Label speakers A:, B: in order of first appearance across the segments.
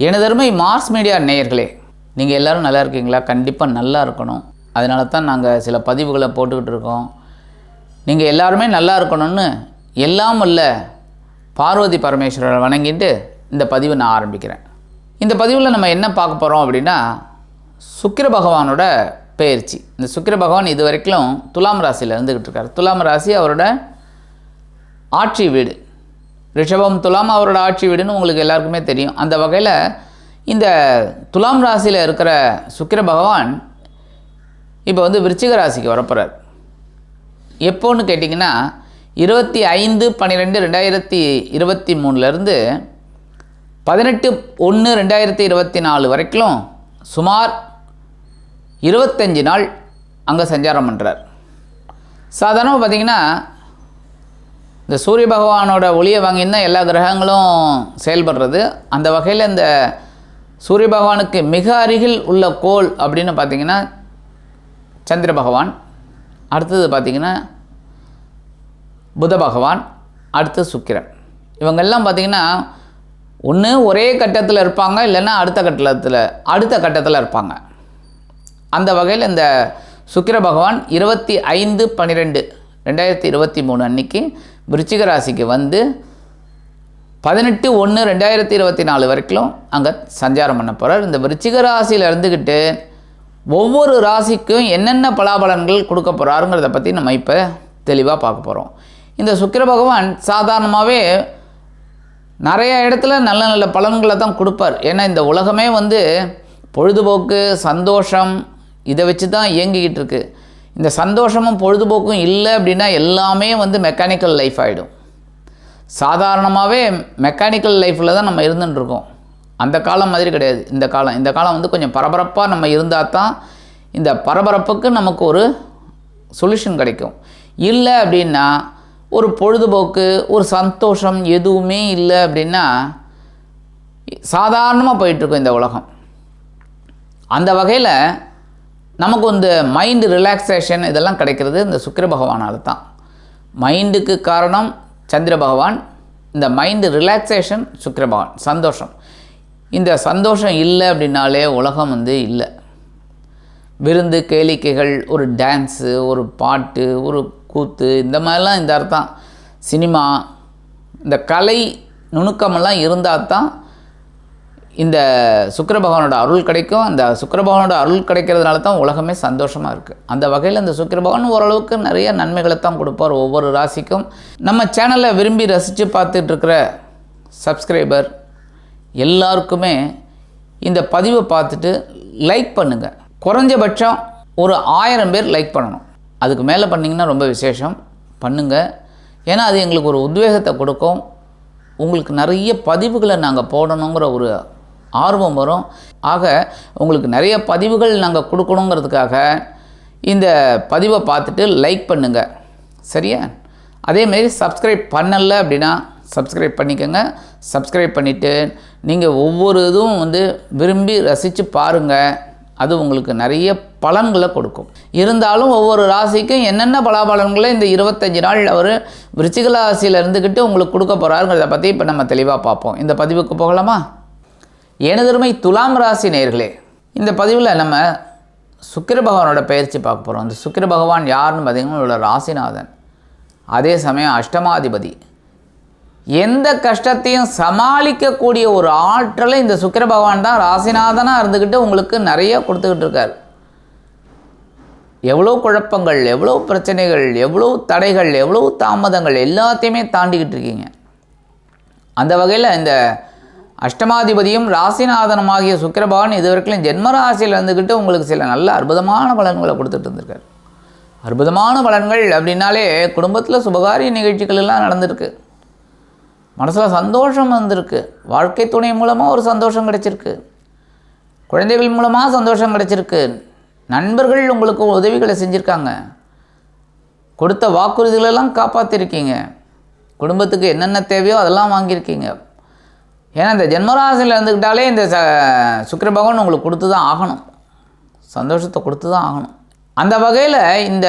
A: எனதருமை mass media நேயர்களே, நீங்கள் எல்லோரும் நல்லா இருக்கீங்களா? கண்டிப்பாக நல்லா இருக்கணும். அதனால தான் நாங்கள் சில பதிவுகளை போட்டுக்கிட்டு இருக்கோம். நீங்கள் எல்லாருமே நல்லா இருக்கணும்னு எல்லாம் வல்ல பார்வதி பரமேஸ்வரரை வணங்கிட்டு இந்த பதிவை நான் ஆரம்பிக்கிறேன். இந்த பதிவில் நம்ம என்ன பார்க்க போகிறோம் அப்படின்னா, சுக்கிர பகவானோட பெயர்ச்சி. இந்த சுக்கிர பகவான் இது வரைக்கும் துலாம் ராசியில் இருந்துக்கிட்டு இருக்கார். துலாம் ராசி அவரோட ஆட்சி வீடு. ரிஷபம் துலாம் அவரோட ஆட்சி வீடுன்னு உங்களுக்கு எல்லாருக்குமே தெரியும். அந்த வகையில் இந்த துலாம் ராசியில் இருக்கிற சுக்கிர பகவான் இப்போ விருச்சிக ராசிக்கு வரப்போகிறார். எப்போன்னு கேட்டிங்கன்னா 25/12/2023 18/1/2024 வரைக்கும் சுமார் 25 நாள் அங்கே சஞ்சாரம் பண்ணுறார். சாதாரணமாக பார்த்திங்கன்னா இந்த சூரிய பகவானோட ஒளியை வாங்கினா எல்லா கிரகங்களும் செயல்படுறது. அந்த வகையில் இந்த சூரிய பகவானுக்கு மிக அருகில் உள்ள கோள் அப்படின்னு பார்த்திங்கன்னா சந்திர பகவான், அடுத்தது பார்த்திங்கன்னா புத பகவான், அடுத்து சுக்கிரன். இவங்கெல்லாம் பார்த்திங்கன்னா ஒன்று ஒரே கட்டத்தில் இருப்பாங்க, இல்லைன்னா அடுத்த கட்டத்தில் இருப்பாங்க. அந்த வகையில் இந்த சுக்கிர பகவான் 25/12/2023 அன்னைக்கு விருச்சிக ராசிக்கு 18/1/2024 வரைக்கும் அங்கே சஞ்சாரம் பண்ண போகிறார். இந்த விருச்சிக ராசியில் இருந்துக்கிட்டு ஒவ்வொரு ராசிக்கும் என்னென்ன பலாபலன்கள் கொடுக்க போகிறாருங்கிறத பற்றி நம்ம இப்போ தெளிவாக பார்க்க போகிறோம். இந்த சுக்கிர பகவான் சாதாரணமாகவே நிறைய இடத்துல நல்ல நல்ல பலன்களை தான் கொடுப்பார். ஏன்னா இந்த உலகமே பொழுதுபோக்கு, சந்தோஷம், இதை வச்சு தான் இயங்கிக்கிட்டு இருக்கு. இந்த சந்தோஷமும் பொழுதுபோக்கும் இல்லை அப்படின்னா எல்லாமே மெக்கானிக்கல் லைஃப் ஆகிடும். சாதாரணமாகவே மெக்கானிக்கல் லைஃப்பில் தான் நம்ம இருந்துட்டுருக்கோம். அந்த காலம் மாதிரி கிடையாது இந்த காலம் கொஞ்சம் பரபரப்பாக நம்ம இருந்தால் தான் இந்த பரபரப்புக்கு நமக்கு ஒரு சொல்யூஷன் கிடைக்கும். இல்லை அப்படின்னா ஒரு பொழுதுபோக்கு, ஒரு சந்தோஷம் எதுவுமே இல்லை அப்படின்னா சாதாரணமாக போயிட்டுருக்கும் இந்த உலகம். அந்த வகையில் நமக்கு இந்த மைண்டு ரிலாக்ஸேஷன் இதெல்லாம் கிடைக்கிறது இந்த சுக்கிர பகவானால் தான். மைண்டுக்கு காரணம் சந்திர பகவான், இந்த மைண்டு ரிலாக்ஸேஷன் சுக்கிர பகவான், சந்தோஷம். இந்த சந்தோஷம் இல்லை அப்படின்னாலே உலகம் இல்லை. விருந்து, கேளிக்கைகள், ஒரு டான்ஸு, ஒரு பாட்டு, ஒரு கூத்து, இந்த மாதிரிலாம் இந்த அர்த்தம். சினிமா, இந்த கலை நுணுக்கமெல்லாம் இருந்தால் தான் இந்த சுக்கிர பகவானோட அருள் கிடைக்கும். அந்த சுக்கிர பகவானோட அருள் கிடைக்கிறதுனால தான் உலகமே சந்தோஷமாக இருக்குது. அந்த வகையில் இந்த சுக்கிர பகவான் ஓரளவுக்கு நிறைய நன்மைகளை தான் கொடுப்பார் ஒவ்வொரு ராசிக்கும். நம்ம சேனலை விரும்பி ரசித்து பார்த்துட்ருக்கிற சப்ஸ்கிரைபர் எல்லாருக்குமே இந்த பதிவை பார்த்துட்டு லைக் பண்ணுங்கள். குறைஞ்சபட்சம் ஒரு 1000 பேர் லைக் பண்ணணும். அதுக்கு மேலே பண்ணிங்கன்னா ரொம்ப விசேஷம். பண்ணுங்கள். ஏன்னா அது எங்களுக்கு ஒரு உத்வேகத்தை கொடுக்கும். உங்களுக்கு நிறைய பதிவுகளை நாங்கள் போடணுங்கிற ஒரு ஆர்வம் வரும். ஆக உங்களுக்கு நிறைய பதிவுகள் நாங்கள் கொடுக்கணுங்கிறதுக்காக இந்த பதிவை பார்த்துட்டு லைக் பண்ணுங்கள், சரியா? அதேமாரி சப்ஸ்கிரைப் பண்ணலை அப்படின்னா சப்ஸ்கிரைப் பண்ணிக்கோங்க. சப்ஸ்கிரைப் பண்ணிவிட்டு நீங்கள் ஒவ்வொரு இதுவும் விரும்பி ரசித்து பாருங்கள். அது உங்களுக்கு நிறைய பலன்களை கொடுக்கும். இருந்தாலும் ஒவ்வொரு ராசிக்கும் என்னென்ன பலாபலன்களை இந்த 25 நாள் அவர் விருச்சிக ராசியில் இருந்துக்கிட்டு உங்களுக்கு கொடுக்க போகிறாருங்கிறத பற்றி இப்போ நம்ம தெளிவாக பார்ப்போம். இந்த பதிவுக்கு போகலாமா? எனதருமை துலாம் ராசி நேயர்களே, இந்த பதிவில் நம்ம சுக்கிர பகவானோட பெயர்ச்சி பார்க்க போகிறோம். இந்த சுக்கிர பகவான் யாருன்னு பார்த்திங்கன்னா உங்களோட ராசிநாதன், அதே சமயம் அஷ்டமாதிபதி. எந்த கஷ்டத்தையும் சமாளிக்கக்கூடிய ஒரு ஆற்றலை இந்த சுக்கிர பகவான் தான் ராசிநாதனாக இருந்துக்கிட்டு உங்களுக்கு நிறைய கொடுத்துக்கிட்டு இருக்கார். எவ்வளோ குழப்பங்கள், எவ்வளோ பிரச்சனைகள், எவ்வளோ தடைகள், எவ்வளோ தாமதங்கள் எல்லாத்தையுமே தாண்டிக்கிட்டு இருக்கீங்க. அந்த வகையில் இந்த அஷ்டமாதிபதியும் ராசிநாதனமாகிய சுக்கிர பகவான் இது வரைக்கும் ஜென்மராசியில் இருந்துக்கிட்டு உங்களுக்கு சில நல்ல அற்புதமான பலன்களை கொடுத்துட்டு இருந்திருக்கார். அற்புதமான பலன்கள் அப்படின்னாலே குடும்பத்தில் சுபகாரிய நிகழ்ச்சிகள் எல்லாம் நடந்திருக்கு. மனசில் சந்தோஷம் வந்திருக்கு. வாழ்க்கை துணை மூலமாக ஒரு சந்தோஷம் கிடைச்சிருக்கு. குழந்தைகள் மூலமாக சந்தோஷம் கிடைச்சிருக்கு. நண்பர்கள் உங்களுக்கு உதவிகளை செஞ்சுருக்காங்க. கொடுத்த வாக்குறுதிகளெல்லாம் காப்பாற்றிருக்கீங்க. குடும்பத்துக்கு என்னென்ன தேவையோ அதெல்லாம் வாங்கியிருக்கீங்க. ஏன்னா இந்த ஜென்மராசியில் இருந்துக்கிட்டாலே இந்த சுக்கிர பகவான் உங்களுக்கு கொடுத்து தான் ஆகணும், சந்தோஷத்தை கொடுத்து தான் ஆகணும். அந்த வகையில் இந்த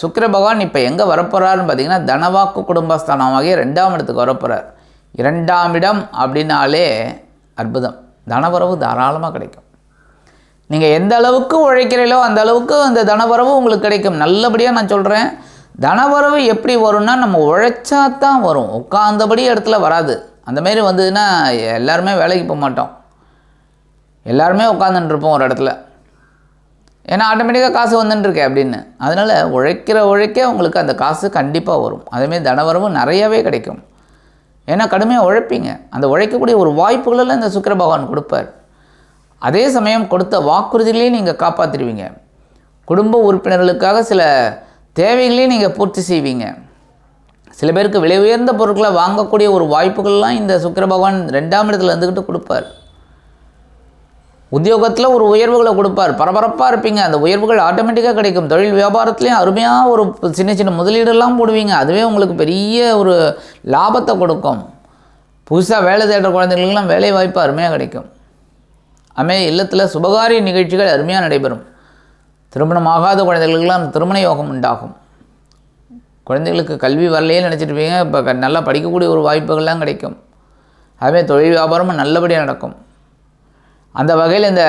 A: சுக்கிர பகவான் இப்போ எங்கே வரப்போகிறாருன்னு பார்த்திங்கன்னா தனவாக்கு குடும்பஸ்தானமாகிய 2ஆம் இடத்துக்கு வரப்போகிறார். 2ஆம் இடம் அப்படின்னாலே அற்புதம். தனவரவு தாராளமாக கிடைக்கும். நீங்கள் எந்த அளவுக்கு உழைக்கிறீங்களோ அந்த அளவுக்கு அந்த தனவரவு உங்களுக்கு கிடைக்கும். நல்லபடியாக நான் சொல்கிறேன், தனவரவு எப்படி வரும்னா நம்ம உழைச்சா தான் வரும், உட்காந்தபடி இடத்துல வராது. அந்தமாரி வந்ததுன்னா எல்லாருமே வேலைக்கு போக மாட்டோம், எல்லாருமே உட்காந்துட்டுருப்போம் ஒரு இடத்துல. ஏன்னா ஆட்டோமேட்டிக்காக காசு வந்துட்டுருக்கே அப்படின்னு. அதனால் உழைக்க உங்களுக்கு அந்த காசு கண்டிப்பாக வரும். அதேமாரி தனவரவு நிறையாவே கிடைக்கும். ஏன்னா கடுமையாக உழைப்பீங்க, அந்த உழைக்கக்கூடிய ஒரு வாய்ப்புகளெல்லாம் இந்த சுக்கிர பகவான் கொடுப்பார். அதே சமயம் கொடுத்த வாக்குறுதிகளையும் நீங்கள் காப்பாற்றிடுவீங்க. குடும்ப உறுப்பினர்களுக்காக சில தேவைகளையும் நீங்கள் பூர்த்தி செய்வீங்க. சில பேருக்கு விலை உயர்ந்த பொருட்களை வாங்கக்கூடிய ஒரு வாய்ப்புகள்லாம் இந்த சுக்கிர பகவான் 2ஆம் இடத்துல இருந்துக்கிட்டு கொடுப்பார். உத்தியோகத்தில் ஒரு உயர்வுகளை கொடுப்பார், பரபரப்பாக இருப்பீங்க, அந்த உயர்வுகள் ஆட்டோமேட்டிக்காக கிடைக்கும். தொழில் வியாபாரத்துலேயும் அருமையாக ஒரு சின்ன முதலீடெல்லாம் போடுவீங்க, அதுவே உங்களுக்கு பெரிய ஒரு லாபத்தை கொடுக்கும். புதுசாக வேலை தேடுற குழந்தைங்களுக்கெல்லாம் வேலை வாய்ப்பு அருமையாக கிடைக்கும். அதுமாரி இல்லத்தில் சுபகாரிய நிகழ்ச்சிகள் அருமையாக நடைபெறும். திருமணமாகாத குழந்தைகளுக்கெல்லாம் திருமண யோகம் உண்டாகும். குழந்தைகளுக்கு கல்வி வரலையே நினச்சிட்ருப்பீங்க, இப்போ நல்லா படிக்கக்கூடிய ஒரு வாய்ப்புகள்லாம் கிடைக்கும். அதுமாதிரி தொழில் வியாபாரமும் நல்லபடியாக நடக்கும். அந்த வகையில் இந்த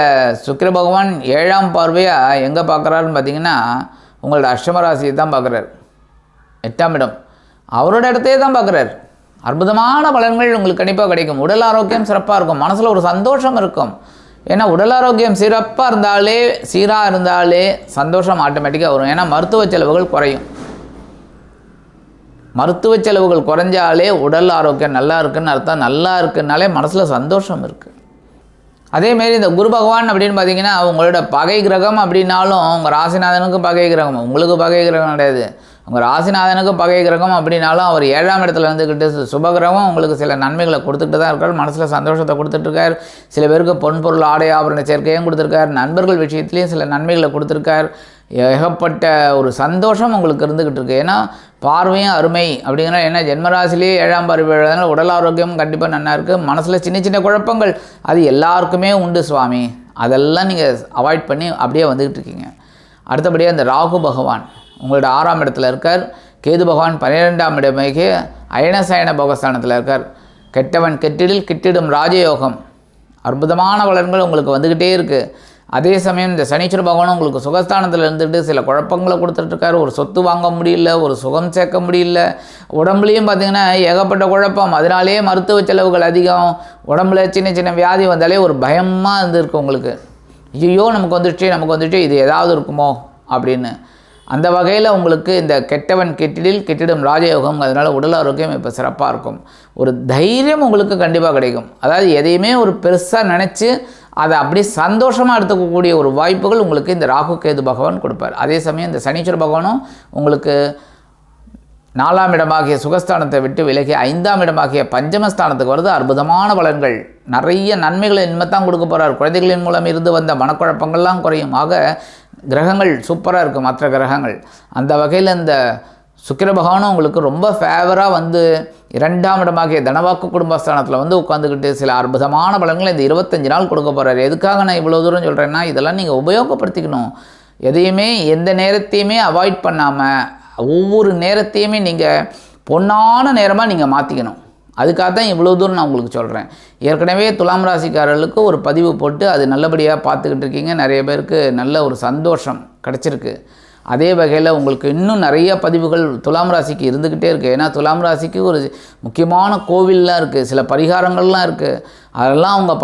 A: சுக்கிர பகவான் 7ஆம் பார்வையாக எங்கே பார்க்குறாருன்னு பார்த்தீங்கன்னா உங்களோட அஷ்டம ராசியை தான் பார்க்குறார். 8ஆம் இடம் அவரோட இடத்தையே தான் பார்க்குறார். அற்புதமான பலன்கள் உங்களுக்கு கண்டிப்பாக கிடைக்கும். உடல் ஆரோக்கியம் சிறப்பாக இருக்கும், மனசில் ஒரு சந்தோஷம் இருக்கும். ஏன்னா உடல் ஆரோக்கியம் சீராக இருந்தாலே சந்தோஷம் ஆட்டோமேட்டிக்காக வரும். ஏன்னா மருத்துவ செலவுகள் குறையும். மருத்துவ செலவுகள் குறைஞ்சாலே உடல் ஆரோக்கியம் நல்லா இருக்குன்னு அர்த்தம். நல்லா இருக்குன்னாலே மனசில் சந்தோஷம் இருக்குது. அதேமாரி இந்த குரு பகவான் அப்படின்னு பார்த்தீங்கன்னா உங்களோட பகை கிரகம் அப்படின்னாலும் உங்கள் ராசிநாதனுக்கு பகை கிரகம், உங்களுக்கு பகை கிரகம் கிடையாது. உங்கள் ராசிநாதனுக்கு பகை கிரகம் அப்படின்னாலும் அவர் 7ஆம் இடத்துல இருந்துக்கிட்டு சுபகிரகம் உங்களுக்கு சில நன்மைகளை கொடுத்துட்டு தான் இருக்கார். மனசில் சந்தோஷத்தை கொடுத்துட்ருக்கார். சில பேருக்கு பொன்பொருள் ஆடை ஆபரண சேர்க்கையும் கொடுத்துருக்கார். நண்பர்கள் விஷயத்துலேயும் சில நன்மைகளை கொடுத்துருக்கார். ஏகப்பட்ட ஒரு சந்தோஷம் உங்களுக்கு இருந்துக்கிட்டு இருக்குது. ஏன்னா பார்வையும் அருமை அப்படிங்கிற, ஏன்னா ஜென்மராசிலேயே 7ஆம் பார்வை, உடல் ஆரோக்கியம் கண்டிப்பாக நல்லா இருக்குது. மனசில் சின்ன குழப்பங்கள் அது எல்லாருக்குமே உண்டு சுவாமி, அதெல்லாம் நீங்கள் அவாய்ட் பண்ணி அப்படியே வந்துக்கிட்டு இருக்கீங்க. அடுத்தபடியாக இந்த ராகு பகவான் உங்களோட 6ஆம் இடத்துல இருக்கார். கேது பகவான் 12ஆம் இடமைக்கு அயனசயன போகஸ்தானத்தில் இருக்கார். கெட்டவன் கெட்டிடில் கிட்டிடும் ராஜயோகம், அற்புதமான பலன்கள் உங்களுக்கு வந்துக்கிட்டே இருக்குது. அதே சமயம் இந்த சனீஸ்வர பகவானும் உங்களுக்கு சுகஸ்தானத்தில் இருந்துட்டு சில குழப்பங்களை கொடுத்துட்ருக்காரு. ஒரு சொத்து வாங்க முடியல, ஒரு சுகம் சேர்க்க முடியல, உடம்புலையும் பார்த்திங்கன்னா ஏகப்பட்ட குழப்பம். அதனாலேயே மருத்துவ செலவுகள் அதிகம். உடம்புல சின்ன வியாதி வந்தாலே ஒரு பயமாக இருந்திருக்கு உங்களுக்கு. ஐயோ நமக்கு வந்துடுச்சு இது ஏதாவது இருக்குமோ அப்படின்னு. அந்த வகையில் உங்களுக்கு இந்த கெட்டவன் கெட்டிடில் கெட்டிடும் ராஜயோகம், அதனால் உடல் ஆரோக்கியம் இப்போ சிறப்பாக இருக்கும். ஒரு தைரியம் உங்களுக்கு கண்டிப்பாக கிடைக்கும். அதாவது எதையுமே ஒரு பெருசாக நினச்சி அதை அப்படியே சந்தோஷமாக எடுத்துக்கக்கூடிய ஒரு வாய்ப்புகள் உங்களுக்கு இந்த ராகு கேது பகவான் கொடுப்பார். அதே சமயம் இந்த சனீஸ்வர பகவானும் உங்களுக்கு 4ஆம் இடமாகிய சுகஸ்தானத்தை விட்டு விலகி 5ஆம் இடமாகிய பஞ்சமஸ்தானத்துக்கு வருது. அற்புதமான பலன்கள், நிறைய நன்மைகளை இனிமேத்தான் கொடுக்க போகிறார். குழந்தைகளின் மூலம் இருந்து வந்த மனக்குழப்பங்கள்லாம் குறையும். ஆக கிரகங்கள் சூப்பராக இருக்குது, மற்ற கிரகங்கள். அந்த வகையில் இந்த சுக்கிர பகவானும் உங்களுக்கு ரொம்ப ஃபேவராக வந்து 2ஆம் இடமாகிய தனவாக்கு குடும்பஸ்தானத்தில் உட்காந்துக்கிட்டு சில அற்புதமான பலன்களை இந்த 25 நாள் கொடுக்க போகிறார். எதுக்காக நான் இவ்வளோ தூரம் சொல்கிறேன்னா, இதெல்லாம் நீங்கள் உபயோகப்படுத்திக்கணும். எதையுமே எந்த நேரத்தையுமே அவாய்ட் பண்ணாமல் ஒவ்வொரு நேரத்தையுமே நீங்கள் பொன்னான நேரமாக நீங்கள் மாற்றிக்கணும். அதுக்காக தான் இவ்வளோ தூரம் நான் உங்களுக்கு சொல்கிறேன். ஏற்கனவே துலாம் ராசிக்காரர்களுக்கு ஒரு பதிவு போட்டு அது நல்லபடியாக பார்த்துக்கிட்டு இருக்கீங்க. நிறைய பேருக்கு நல்ல ஒரு சந்தோஷம் கிடச்சிருக்கு. அதே வகையில் உங்களுக்கு இன்னும் நிறைய பதிவுகள் துலாம் ராசிக்கு இருந்துக்கிட்டே இருக்குது. ஏன்னா துலாம் ராசிக்கு ஒரு முக்கியமான கோவில்லாம் இருக்குது, சில பரிகாரங்கள்லாம் இருக்குது. அதெல்லாம் அவங்க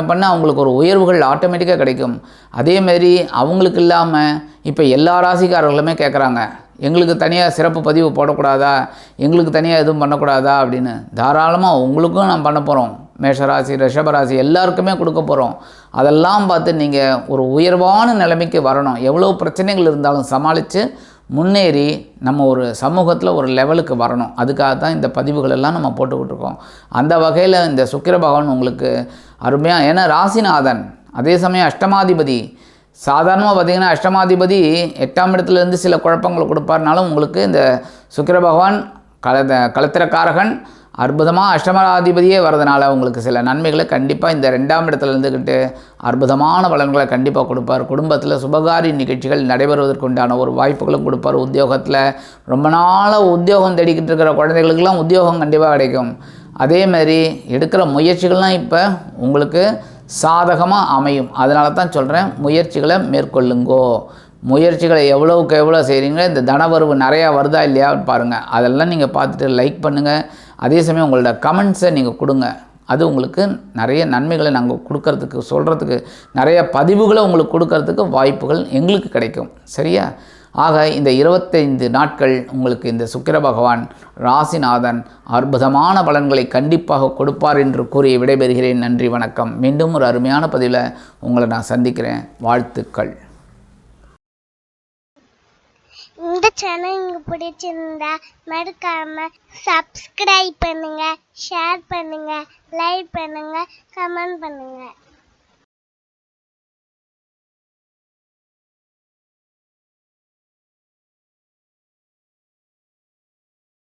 A: பண்ண அவங்களுக்கு ஒரு உயர்வுகள் ஆட்டோமேட்டிக்காக கிடைக்கும். அதேமாரி அவங்களுக்கு இல்லாமல் இப்போ எல்லா ராசிக்காரர்களுமே கேட்குறாங்க, எங்களுக்கு தனியாக சிறப்பு பதிவு போடக்கூடாதா, எங்களுக்கு தனியாக எதுவும் பண்ணக்கூடாதா அப்படின்னு. தாராளமாக உங்களுக்கும் நான் பண்ண போகிறோம். மேஷராசி ரிஷபராசி எல்லாருக்குமே கொடுக்க போகிறோம். அதெல்லாம் பார்த்து நீங்கள் ஒரு உயர்வான நிலைமைக்கு வரணும். எவ்வளோ பிரச்சனைகள் இருந்தாலும் சமாளித்து முன்னேறி நம்ம ஒரு சமூகத்தில் ஒரு லெவலுக்கு வரணும். அதுக்காக தான் இந்த பதிவுகள் எல்லாம் நம்ம போட்டுக்கிட்டு இருக்கோம். அந்த வகையில் இந்த சுக்கிர பகவான் உங்களுக்கு அருமையாக, ஏன்னா ராசிநாதன் அதே சமயம் அஷ்டமாதிபதி. சாதாரணமாக பார்த்திங்கன்னா அஷ்டமாதிபதி 8ஆம் இடத்துலேருந்து சில குழப்பங்களை கொடுப்பார்னாலும் உங்களுக்கு இந்த சுக்கிர பகவான் களத்திரக்காரகன் அற்புதமாக அஷ்டமாதிபதியே வரதுனால உங்களுக்கு சில நன்மைகளை கண்டிப்பாக இந்த 2ஆம் இடத்துல இருந்துக்கிட்டு அற்புதமான பலன்களை கண்டிப்பாக கொடுப்பார். குடும்பத்தில் சுபகாரி நிகழ்ச்சிகள் நடைபெறுவதற்கு உண்டான ஒரு வாய்ப்புகளும் கொடுப்பார். உத்தியோகத்தில் ரொம்ப நாளாக உத்தியோகம் தேடிக்கிட்டு இருக்கிற குழந்தைகளுக்கெல்லாம் உத்தியோகம் கண்டிப்பாக கிடைக்கும். அதேமாதிரி எடுக்கிற முயற்சிகள்லாம் இப்போ உங்களுக்கு சாதகமாக அமையும். அதனால தான் சொல்கிறேன், முயற்சிகளை மேற்கொள்ளுங்கோ. முயற்சிகளை எவ்வளோவுக்கு எவ்வளோ செய்கிறீங்களோ, இந்த தனவரவு நிறையா வருதா இல்லையான்னு பாருங்கள். அதெல்லாம் நீங்கள் பார்த்துட்டு லைக் பண்ணுங்கள். அதே சமயம் உங்களோட கமெண்ட்ஸை நீங்கள் கொடுங்க. அது உங்களுக்கு நிறைய நன்மைகளை நாங்கள் கொடுக்கறதுக்கு, சொல்கிறதுக்கு, நிறைய பதிவுகளை உங்களுக்கு கொடுக்கறதுக்கு வாய்ப்புகள் எங்களுக்கு கிடைக்கும். சரியா? ஆக இந்த 25 நாட்கள் உங்களுக்கு இந்த சுக்கிர பகவான் ராசிநாதன் அற்புதமான பலன்களை கண்டிப்பாக கொடுப்பார் என்று கூறி விடைபெறுகிறேன். நன்றி, வணக்கம். மீண்டும் ஒரு அருமையான பதிவில் உங்களை நான் சந்திக்கிறேன். வாழ்த்துக்கள்.
B: இந்த சேனல் உங்களுக்கு பிடிச்சிருந்தா மறக்காம சப்ஸ்கிரைப் பண்ணுங்க, ஷேர் பண்ணுங்க, லைக் பண்ணுங்க, கமெண்ட் பண்ணுங்க.